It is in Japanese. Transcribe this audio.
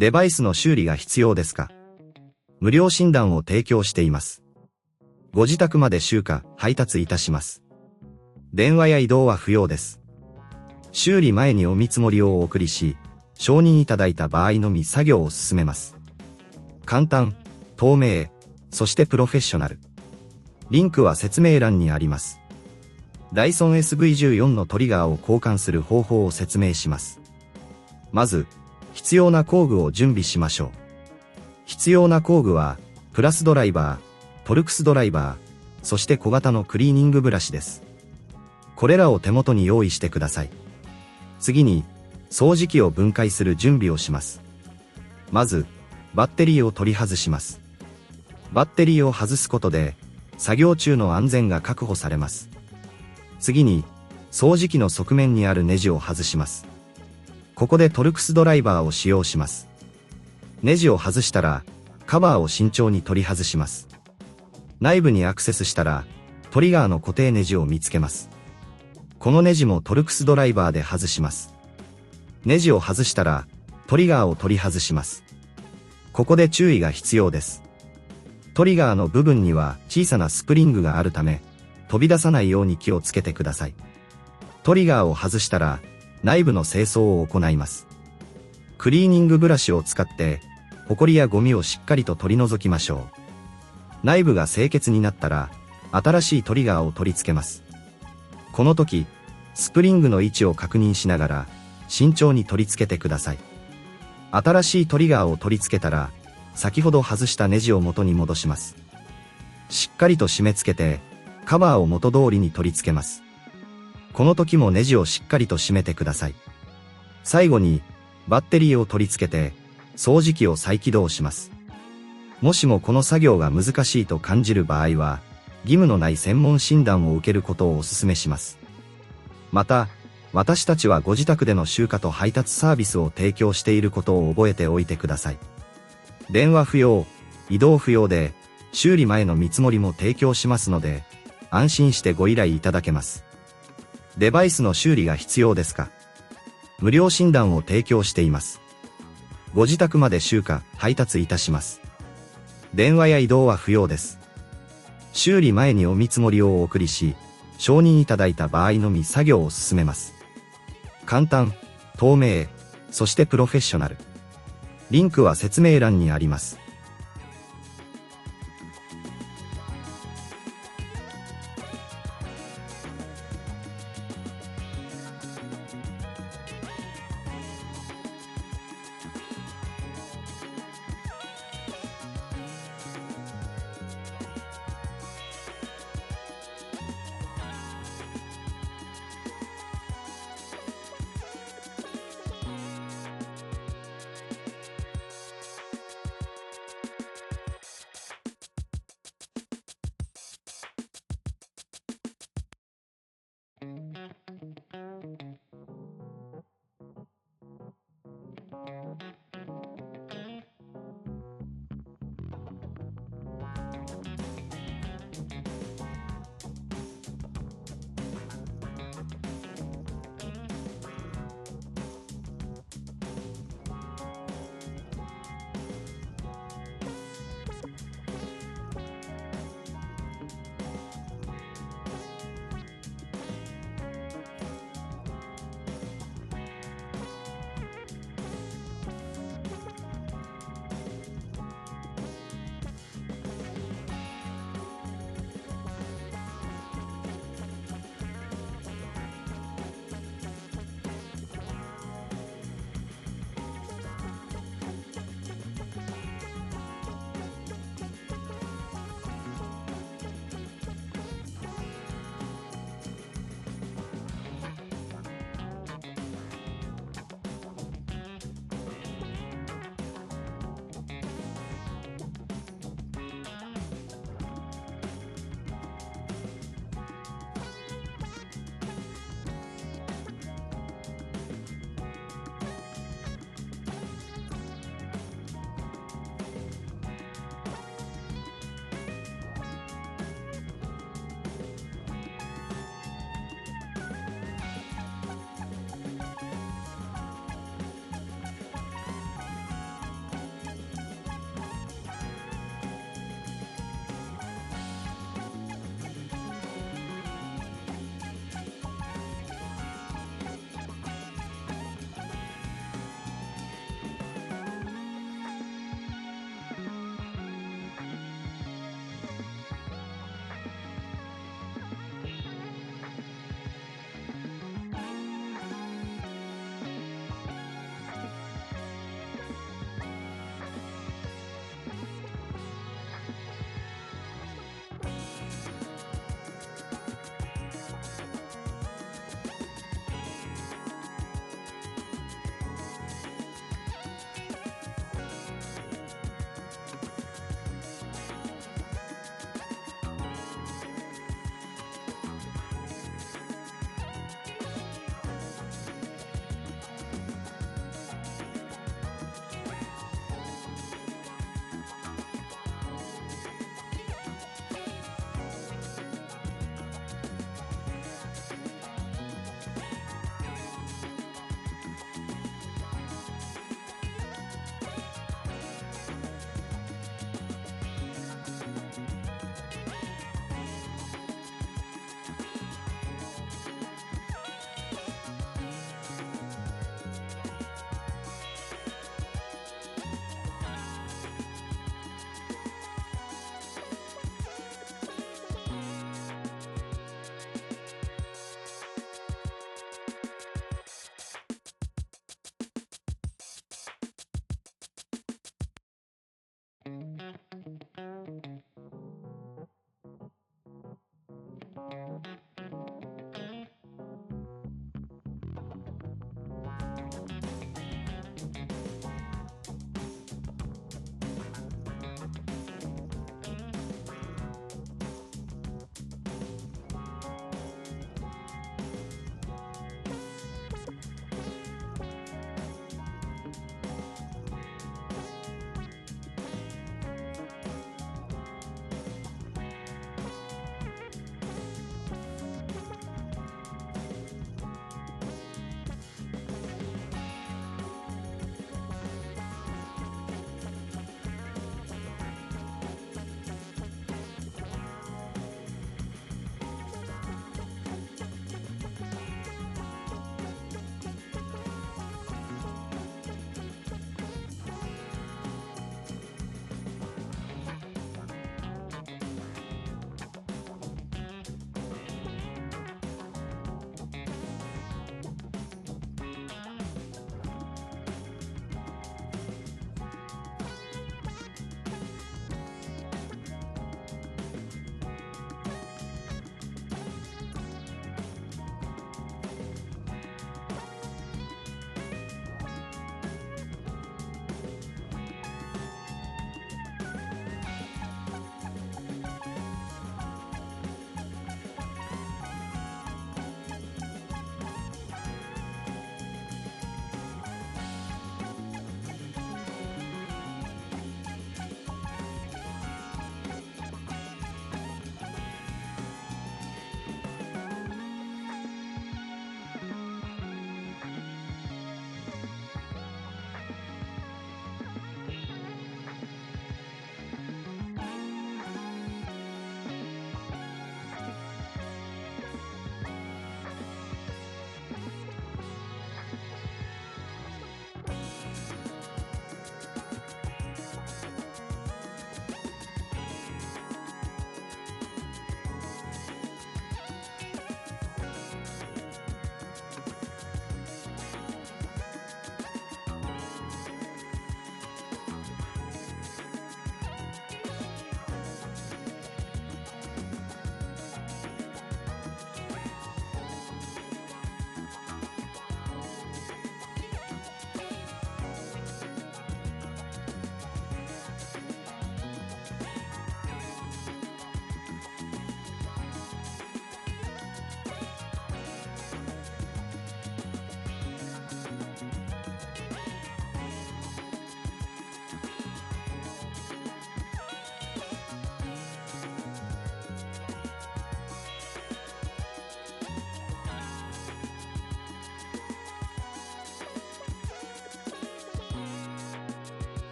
デバイスの修理が必要ですか？無料診断を提供しています。ご自宅まで集荷、配達いたします。電話や移動は不要です。修理前にお見積もりをお送りし、承認いただいた場合のみ作業を進めます。簡単、透明、そしてプロフェッショナル。リンクは説明欄にあります。Dyson SV14 のトリガーを交換する方法を説明します。まず、必要な工具を準備しましょう。必要な工具は、プラスドライバー、トルクスドライバー、そして小型のクリーニングブラシです。これらを手元に用意してください。次に、掃除機を分解する準備をします。まず、バッテリーを取り外します。バッテリーを外すことで、作業中の安全が確保されます。次に、掃除機の側面にあるネジを外します。ここでトルクスドライバーを使用します。ネジを外したら、カバーを慎重に取り外します。内部にアクセスしたら、トリガーの固定ネジを見つけます。このネジもトルクスドライバーで外します。ネジを外したら、トリガーを取り外します。ここで注意が必要です。トリガーの部分には小さなスプリングがあるため、飛び出さないように気をつけてください。トリガーを外したら、内部の清掃を行います。クリーニングブラシを使って、ホコリやゴミをしっかりと取り除きましょう。内部が清潔になったら、新しいトリガーを取り付けます。この時、スプリングの位置を確認しながら、慎重に取り付けてください。新しいトリガーを取り付けたら、先ほど外したネジを元に戻します。しっかりと締め付けて、カバーを元通りに取り付けます。この時もネジをしっかりと締めてください。最後に、バッテリーを取り付けて、掃除機を再起動します。もしもこの作業が難しいと感じる場合は、義務のない専門診断を受けることをお勧めします。また、私たちはご自宅での集荷と配達サービスを提供していることを覚えておいてください。電話不要、移動不要で、修理前の見積もりも提供しますので、安心してご依頼いただけます。デバイスの修理が必要ですか？無料診断を提供しています。ご自宅まで集荷、配達いたします。電話や移動は不要です。修理前にお見積もりをお送りし、承認いただいた場合のみ作業を進めます。簡単、透明、そしてプロフェッショナル。リンクは説明欄にあります。